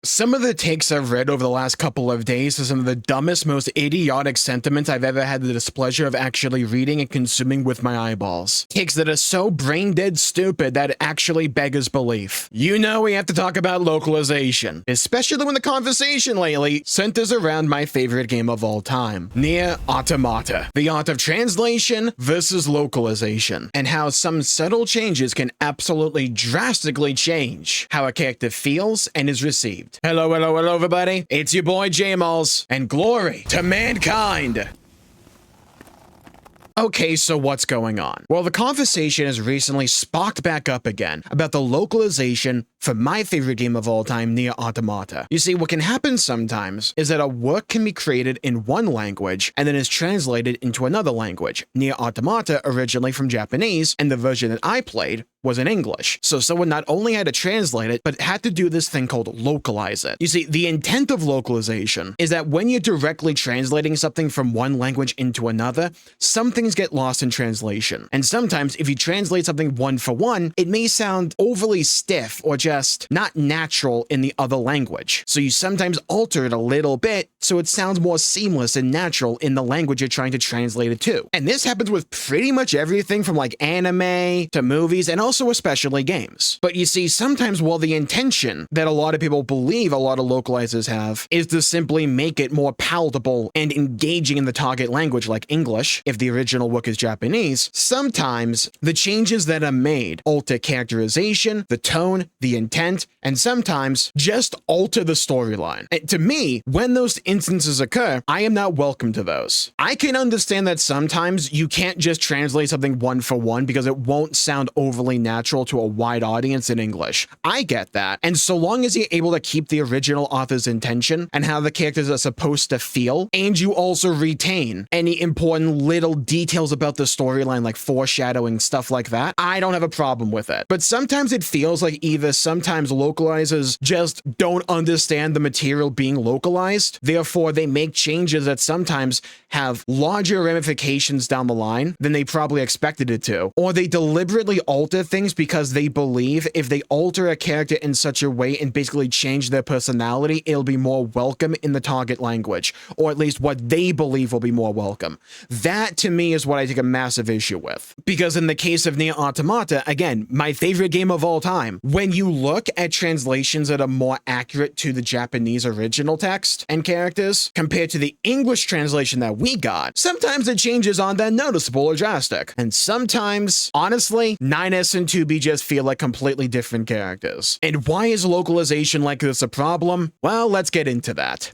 Some of the takes I've read over the last couple of days are some of the dumbest, most idiotic sentiments I've ever had the displeasure of actually reading and consuming with my eyeballs. Takes that are so brain-dead stupid that it actually beggars belief. You know we have to talk about localization, especially when the conversation lately centers around my favorite game of all time, Nier Automata. The art of translation versus localization, and how some subtle changes can absolutely drastically change how a character feels and is received. Hello, everybody. It's your boy Jmulls, and glory to mankind. Okay, so what's going on? Well, the conversation has recently sparked back up again about the localization for my favorite game of all time, Nier Automata. You see, what can happen sometimes is that a work can be created in one language and then is translated into another language. Nier Automata originally from Japanese, and the version that I played was in English. So someone not only had to translate it, but had to do this thing called localize it. You see, the intent of localization is that when you're directly translating something from one language into another, some things get lost in translation. And sometimes if you translate something one for one, it may sound overly stiff or just not natural in the other language. So you sometimes alter it a little bit so it sounds more seamless and natural in the language you're trying to translate it to. And this happens with pretty much everything from like anime to movies and also especially games. But you see, sometimes while the intention that a lot of people believe a lot of localizers have is to simply make it more palatable and engaging in the target language like English, if the original work is Japanese, sometimes the changes that are made alter characterization, the tone, the intent, and sometimes just alter the storyline. And to me, when those instances occur, I am not welcome to those. I can understand that sometimes you can't just translate something one for one because it won't sound overly natural to a wide audience in English. I get that. And so long as you're able to keep the original author's intention and how the characters are supposed to feel, and you also retain any important little details about the storyline like foreshadowing, stuff like that, I don't have a problem with it. But sometimes it feels like either sometimes localizers just don't understand the material being localized, therefore they make changes that sometimes have larger ramifications down the line than they probably expected it to, or they deliberately alter things because they believe if they alter a character in such a way and basically change their personality, it'll be more welcome in the target language, or at least what they believe will be more welcome. That to me is what I take a massive issue with. Because in the case of Nier Automata, again, my favorite game of all time, when you look at translations that are more accurate to the Japanese original text and characters compared to the English translation that we got, sometimes the changes aren't that noticeable or drastic. And sometimes, honestly, 9S and 2B just feel like completely different characters. And why is localization like this a problem? Well, let's get into that.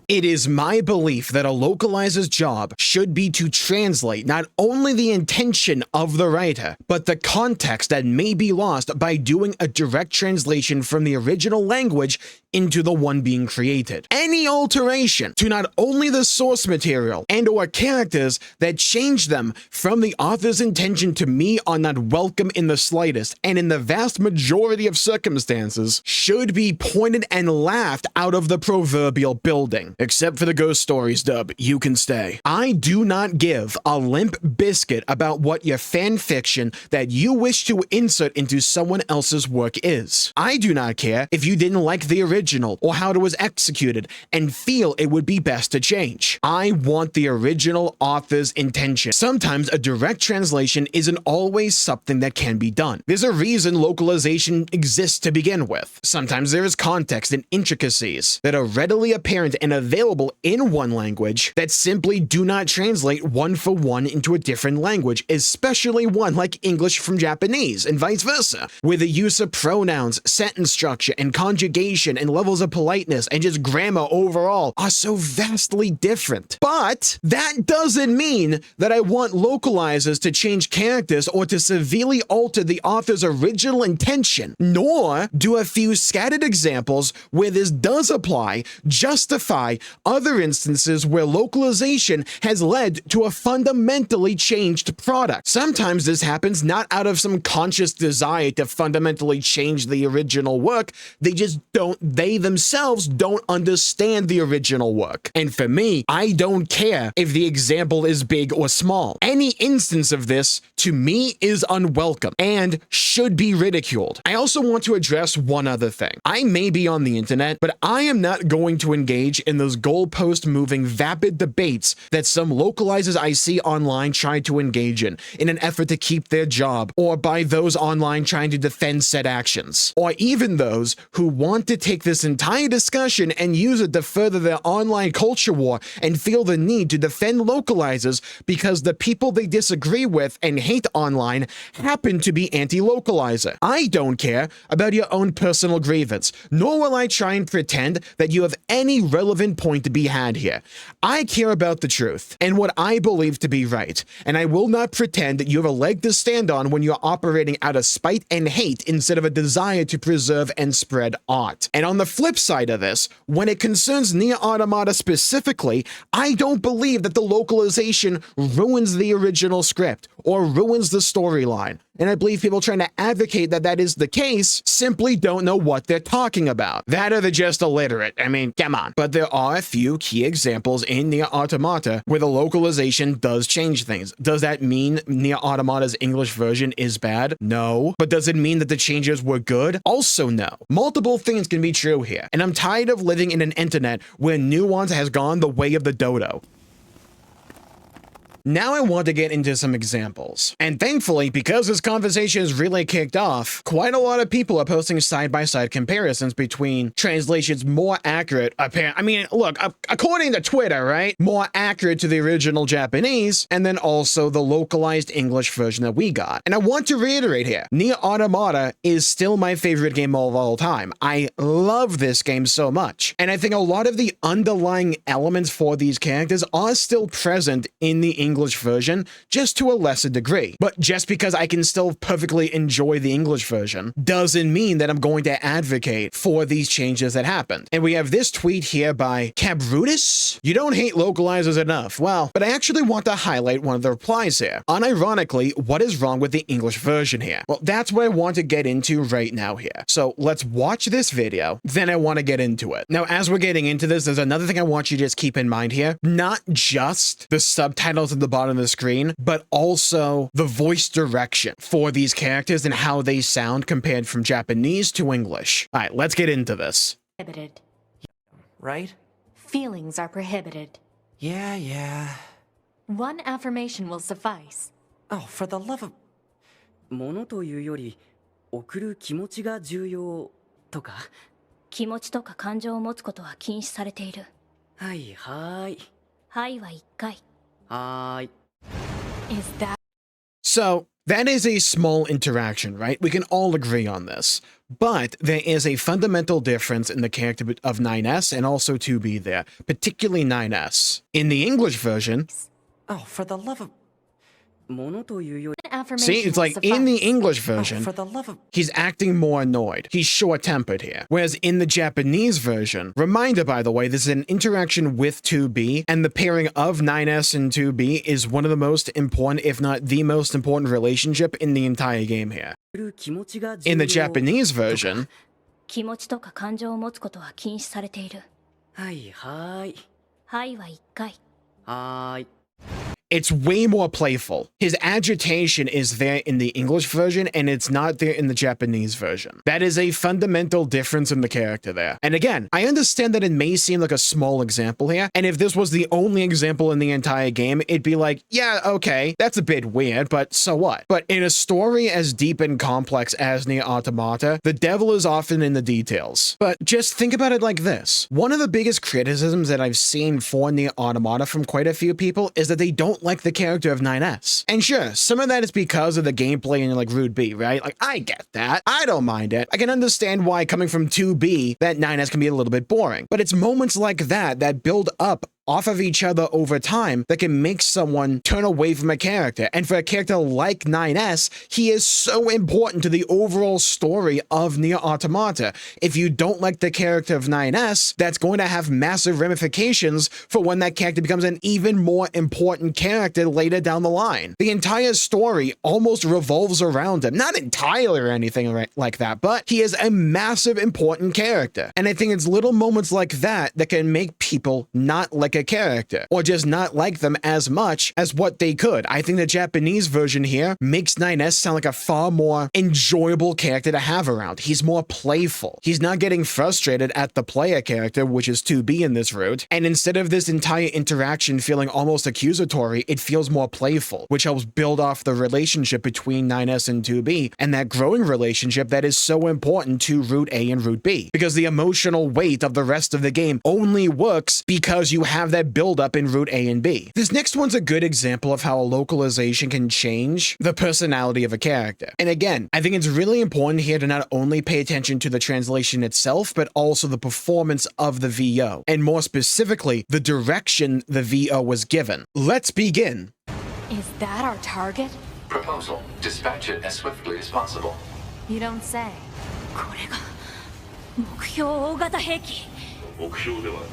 It is my belief that a localizer's job should be to translate not only the intention of the writer, but the context that may be lost by doing a direct translation from the original language into the one being created. Any alteration to not only the source material and or characters that change them from the author's intention to me are not welcome in the slightest, and in the vast majority of circumstances should be pointed and laughed out of the proverbial building. Except for the Ghost Stories dub, you can stay. I do not give a limp biscuit about what your fan fiction that you wish to insert into someone else's work is. I do not care if you didn't like the original or how it was executed and feel it would be best to change. I want the original author's intention. Sometimes a direct translation isn't always something that can be done. There's a reason localization exists to begin with. Sometimes there is context and intricacies that are readily apparent and available in one language that simply do not translate one for one into a different language, especially one like English from Japanese and vice versa, where the use of pronouns, sentence structure, and conjugation and levels of politeness and just grammar overall are so vastly different. But that doesn't mean that I want localizers to change characters or to severely alter the author's original intention, nor do a few scattered examples where this does apply justify by other instances where localization has led to a fundamentally changed product. Sometimes this happens not out of some conscious desire to fundamentally change the original work, they themselves don't understand the original work. And for me, I don't care if the example is big or small. Any instance of this, to me, is unwelcome and should be ridiculed. I also want to address one other thing. I may be on the internet, but I am not going to engage in those goalpost moving vapid debates that some localizers I see online try to engage in an effort to keep their job, or by those online trying to defend said actions, or even those who want to take this entire discussion and use it to further their online culture war and feel the need to defend localizers because the people they disagree with and hate online happen to be anti-localizer. I don't care about your own personal grievance, nor will I try and pretend that you have any relevant point to be had here. I care about the truth and what I believe to be right, and I will not pretend that you have a leg to stand on when you're operating out of spite and hate instead of a desire to preserve and spread art. And on the flip side of this, when it concerns Nier Automata specifically, I don't believe that the localization ruins the original script or ruins the storyline. And I believe people trying to advocate that that is the case simply don't know what they're talking about. That or they're just illiterate. I mean, come on. But there are a few key examples in Nier Automata where the localization does change things. Does that mean Nier Automata's English version is bad? No. But does it mean that the changes were good? Also no. Multiple things can be true here. And I'm tired of living in an internet where nuance has gone the way of the dodo. Now I want to get into some examples. And thankfully, because this conversation has really kicked off, quite a lot of people are posting side-by-side comparisons between translations more accurate, according to Twitter, right? More accurate to the original Japanese, and then also the localized English version that we got. And I want to reiterate here, Nier Automata is still my favorite game of all time. I love this game so much. And I think a lot of the underlying elements for these characters are still present in the English version, just to a lesser degree. But just because I can still perfectly enjoy the English version doesn't mean that I'm going to advocate for these changes that happened. And we have this tweet here by Cabrutus. You don't hate localizers enough. Well, but I actually want to highlight one of the replies here. Unironically, what is wrong with the English version here? Well, that's what I want to get into right now here. So let's watch this video, then I want to get into it. Now, as we're getting into this, there's another thing I want you to just keep in mind here. Not just the subtitles at the bottom of the screen, but also the voice direction for these characters and how they sound compared from Japanese to English. All right, let's get into this. Prohibited. Right? Feelings are prohibited. Yeah. One affirmation will suffice. Oh, for the love of... ものというより、送る気持ちが重要とか。気持ちとか感情を持つことは禁止されている。はいはーい。はいは一回。はーい。Is that... So, that is a small interaction, right? We can all agree on this. But there is a fundamental difference in the character of 9S and also 2B there, particularly 9S. In the English version... Oh, for the love of... ものというより... See, it's like in the English version, for the love of... he's acting more annoyed. He's short-tempered here. Whereas in the Japanese version, reminder by the way, this is an interaction with 2B, and the pairing of 9S and 2B is one of the most important, if not the most important relationship in the entire game here. In the Japanese version, 気持ちとか感情を持つことは禁止されている。はいはーい。はいは一回。はーい。 it's way more playful. His agitation is there in the English version, and it's not there in the Japanese version. That is a fundamental difference in the character there. And again, I understand that it may seem like a small example here, and if this was the only example in the entire game, it'd be like, yeah, okay, that's a bit weird, but so what? But in a story as deep and complex as Nier Automata, the devil is often in the details. But just think about it like this. One of the biggest criticisms that I've seen for Nier Automata from quite a few people is that they don't like the character of 9S. And sure, some of that is because of the gameplay in like Rude B, right? Like, I get that. I don't mind it. I can understand why coming from 2B, that 9S can be a little bit boring. But it's moments like that that build up off of each other over time that can make someone turn away from a character. And for a character like 9S, he is so important to the overall story of Nier Automata. If you don't like the character of 9S, that's going to have massive ramifications for when that character becomes an even more important character later down the line. The entire story almost revolves around him. Not entirely or anything like that, but he is a massive important character. And I think it's little moments like that that can make people not like a character, or just not like them as much as what they could. I think the Japanese version here makes 9S sound like a far more enjoyable character to have around. He's more playful. He's not getting frustrated at the player character, which is 2B in this route. And instead of this entire interaction feeling almost accusatory, it feels more playful, which helps build off the relationship between 9S and 2B, and that growing relationship that is so important to Route A and Route B, because the emotional weight of the rest of the game only works because you have that build-up in Route A and B. This next one's a good example of how a localization can change the personality of a character. And again, I think it's really important here to not only pay attention to the translation itself, but also the performance of the VO, and more specifically, the direction the VO was given. Let's begin. Is that our target? Proposal. Dispatch it as swiftly as possible. You don't say. これが目標大型兵器。目標ではない。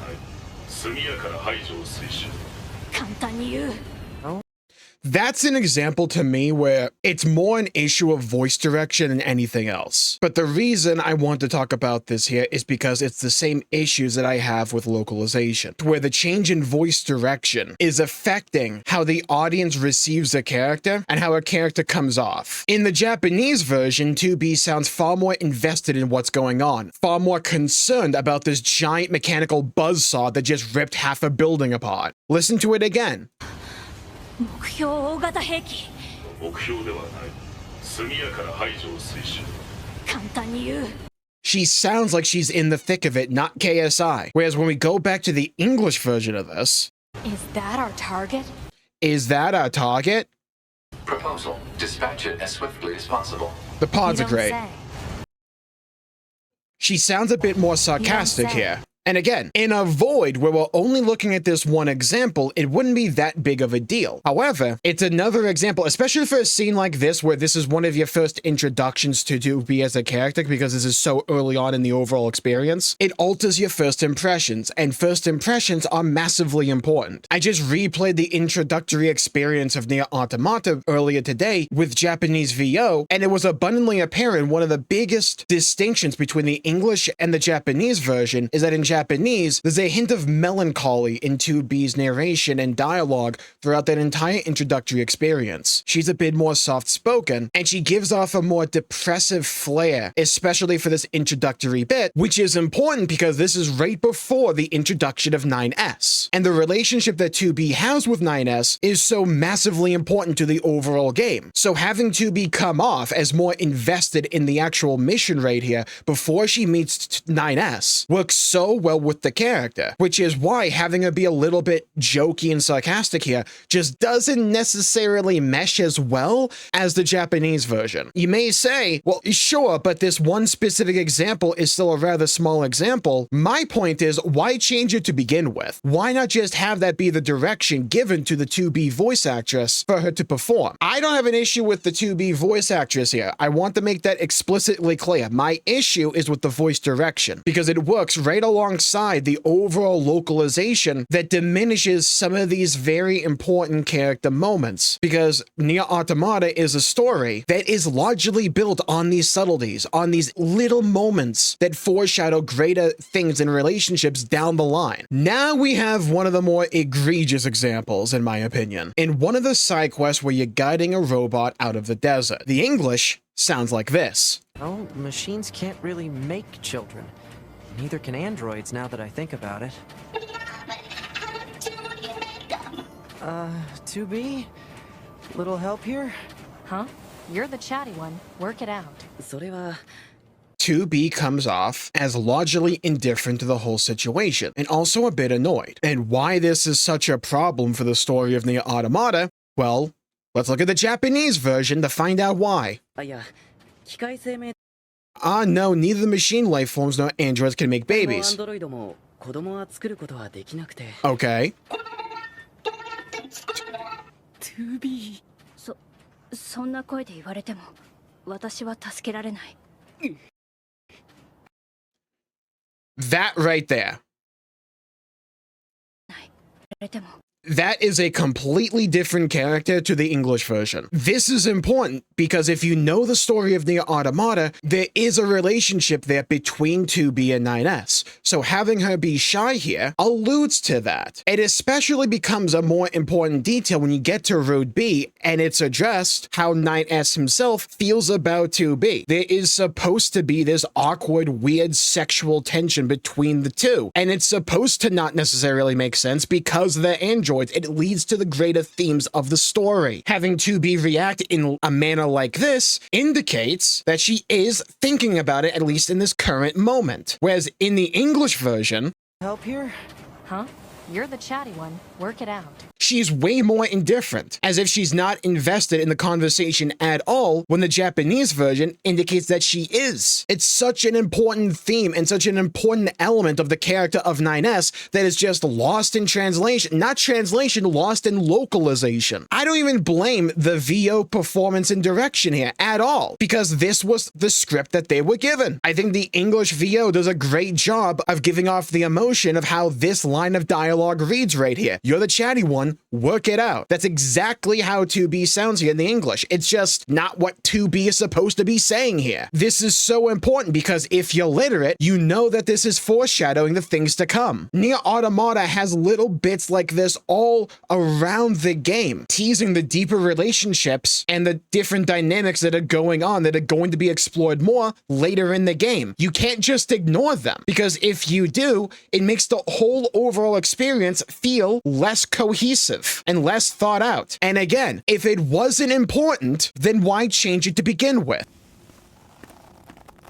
速やかな排除を推進。簡単に言う。That's an example to me where it's more an issue of voice direction than anything else. But the reason I want to talk about this here is because it's the same issues that I have with localization, where the change in voice direction is affecting how the audience receives a character and how a character comes off. In the Japanese version, 2B sounds far more invested in what's going on, far more concerned about this giant mechanical buzzsaw that just ripped half a building apart. Listen to it again. 目標大型兵器。目標ではない。速やかな排除を推進。簡単に言う。 She sounds like she's in the thick of it, not KSI. Whereas when we go back to the English version of this, Is that our target? is that our target? Proposal. Dispatch it as swiftly as possible. The You pods are don't great. say. She sounds a bit more sarcastic say. here. And again, in a void where we're only looking at this one example, it wouldn't be that big of a deal. However, it's another example, especially for a scene like this, where this is one of your first introductions to 2B as a character, because this is so early on in the overall experience. It alters your first impressions, and first impressions are massively important. I just replayed the introductory experience of Nier Automata earlier today with Japanese VO, and it was abundantly apparent one of the biggest distinctions between the English and the Japanese version is that in Japanese, there's a hint of melancholy in 2B's narration and dialogue throughout that entire introductory experience. She's a bit more soft-spoken, and she gives off a more depressive flair, especially for this introductory bit, which is important because this is right before the introduction of 9S. And the relationship that 2B has with 9S is so massively important to the overall game. So having 2B come off as more invested in the actual mission right here before she meets 9S works so well with the character, which is why having her be a little bit jokey and sarcastic here just doesn't necessarily mesh as well as the Japanese version. You may say, well, sure, but this one specific example is still a rather small example. My point is, why change it to begin with? Why not just have that be the direction given to the 2B voice actress for her to perform? I don't have an issue with the 2B voice actress here. I want to make that explicitly clear. My issue is with the voice direction, because it works right alongside the overall localization that diminishes some of these very important character moments, because Nier Automata is a story that is largely built on these subtleties, on these little moments that foreshadow greater things in relationships down the line. Now we have one of the more egregious examples, in my opinion, in one of the side quests where you're guiding a robot out of the desert. The English sounds like this. Oh, machines can't really make children. Neither can androids, now that I think about it. 2B? Little help here? Huh? You're the chatty one. Work it out. それは 2B comes off as largely indifferent to the whole situation, and also a bit annoyed. And why this is such a problem for the story of Nier Automata? Well, let's look at the Japanese version to find out why. あいや機械生命 Ah, no, neither the machine life forms nor androids can make のアン babies. ドロイドも子供は作ることはできなくて。 Okay. To be そんな声で言われても私は助けられない。 That right there. 言われても That is a completely different character to the English version. This is important because if you know the story of Nier Automata, there is a relationship there between 2B and 9S. So having her be shy here alludes to that. It especially becomes a more important detail when you get to Road B and it's addressed how 9S himself feels about 2B. There is supposed to be this awkward, weird sexual tension between the two. And it's supposed to not necessarily make sense because they're androids. It leads to the greater themes of the story. Having 2B react in a manner like this indicates that she is thinking about it, at least in this current moment. Whereas in the English version, Help here? Huh? You're the chatty one. Work it out. she's way more indifferent, as if she's not invested in the conversation at all, when the Japanese version indicates that she is. It's such an important theme and such an important element of the character of 9S that is just lost in translation. Not translation, lost in localization. I don't even blame the VO performance and direction here at all, because this was the script that they were given. I think the English VO does a great job of giving off the emotion of how this line of dialogue reads right here. You're the chatty one, work it out. That's exactly how 2B sounds here in the English. It's just not what 2B is supposed to be saying here. This is so important because if you're literate, you know that this is foreshadowing the things to come. Nier Automata has little bits like this all around the game, teasing the deeper relationships and the different dynamics that are going on that are going to be explored more later in the game. You can't just ignore them, because if you do, it makes the whole overall experience feel less cohesive and less thought out. And again, if it wasn't important, then why change it to begin with?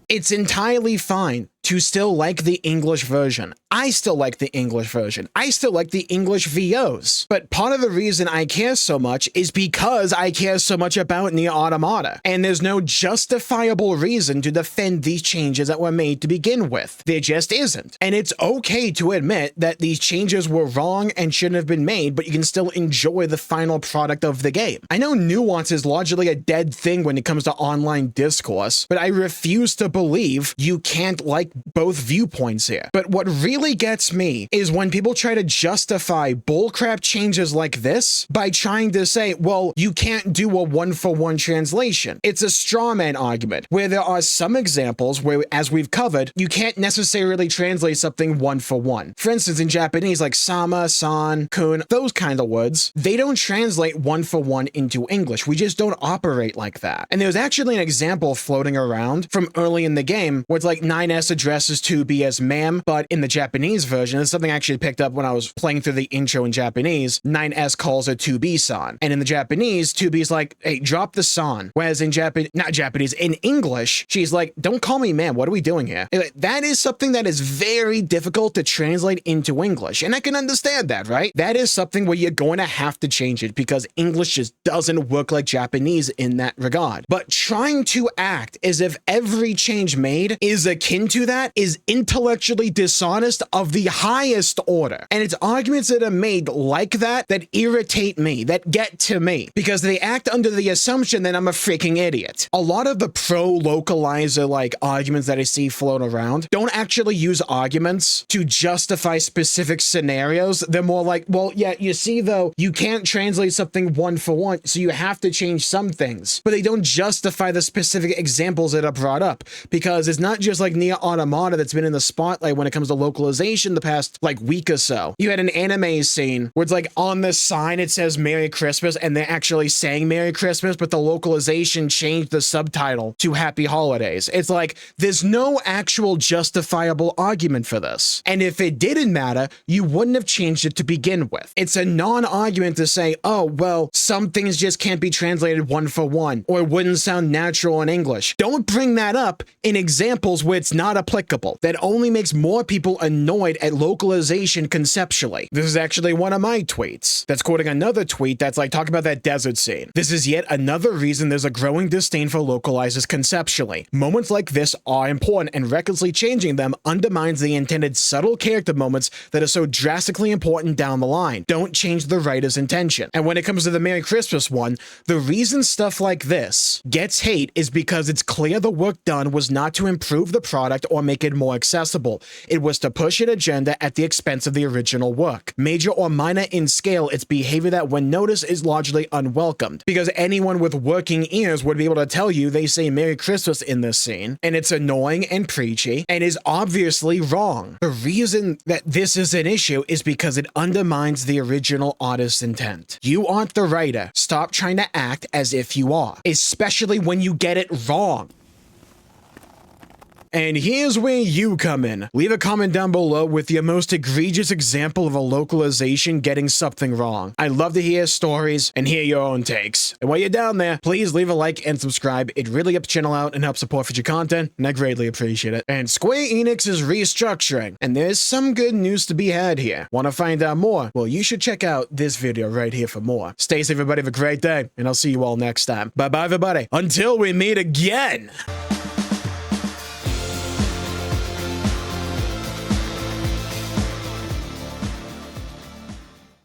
It's entirely fine to still like the English version. I still like the English version. I still like the English VOs. But part of the reason I care so much is because I care so much about Nier Automata. And there's no justifiable reason to defend these changes that were made to begin with. There just isn't. And it's okay to admit that these changes were wrong and shouldn't have been made, but you can still enjoy the final product of the game. I know nuance is largely a dead thing when it comes to online discourse, but I refuse to believe you can't like both viewpoints here. But what really gets me is when people try to justify bullcrap changes like this by trying to say, well, you can't do a one-for-one translation. It's a straw man argument where there are some examples where, as we've covered, you can't necessarily translate something one-for-one. For instance, in Japanese, like sama, san, kun, those kind of words, they don't translate one-for-one into English. We just don't operate like that. And there's actually an example floating around from early in the game where it's like 9S addresses 2B as ma'am, but in the Japanese version, this is something I actually picked up when I was playing through the intro in Japanese, 9S calls her 2B-san. And in the Japanese, 2B's like, hey, drop the san. Whereas in in English, she's like, don't call me ma'am, what are we doing here? That is something that is very difficult to translate into English. And I can understand that, right? That is something where you're going to have to change it because English just doesn't work like Japanese in that regard. But trying to act as if every change made is akin to that is intellectually dishonest of the highest order. And it's arguments that are made like that that irritate me, that get to me, because they act under the assumption that I'm a freaking idiot. A lot of the pro-localizer like arguments that I see float around don't actually use arguments to justify specific scenarios. They're more like, well, yeah, you see though, you can't translate something one for one, so you have to change some things. But they don't justify the specific examples that are brought up, because it's not just like Nier Automata that's been in the spotlight when it comes to localization the past like week or so. You had an anime scene where it's like on the sign it says Merry Christmas and they're actually saying Merry Christmas, but the localization changed the subtitle to Happy Holidays. It's like there's no actual justifiable argument for this. And if it didn't matter, you wouldn't have changed it to begin with. It's a non-argument to say, oh, well, some things just can't be translated one for one, or it wouldn't sound natural in English. Don't bring that up in examples where it's not applicable applicable. That only makes more people annoyed at localization conceptually. This is actually one of my tweets that's quoting another tweet that's like, talk about that desert scene. This is yet another reason there's a growing disdain for localizers conceptually. Moments like this are important, and recklessly changing them undermines the intended subtle character moments that are so drastically important down the line. Don't change the writer's intention. And when it comes to the Merry Christmas one, the reason stuff like this gets hate is because it's clear the work done was not to improve the product or make it more accessible. It was to push an agenda at the expense of the original work. Major or minor in scale, it's behavior that when noticed is largely unwelcomed, because anyone with working ears would be able to tell you they say Merry Christmas in this scene, and it's annoying and preachy, and is obviously wrong. The reason that this is an issue is because it undermines the original artist's intent. You aren't the writer. Stop trying to act as if you are, especially when you get it wrong. And here's where you come in. Leave a comment down below with your most egregious example of a localization getting something wrong. I'd love to hear stories and hear your own takes. And while you're down there, please leave a like and subscribe. It really helps the channel out and helps support future content, and I greatly appreciate it. And Square Enix is restructuring, and there's some good news to be had here. Want to find out more? Well, you should check out this video right here for more. Stay safe, everybody. Have a great day, and I'll see you all next time. Bye-bye, everybody. Until we meet again!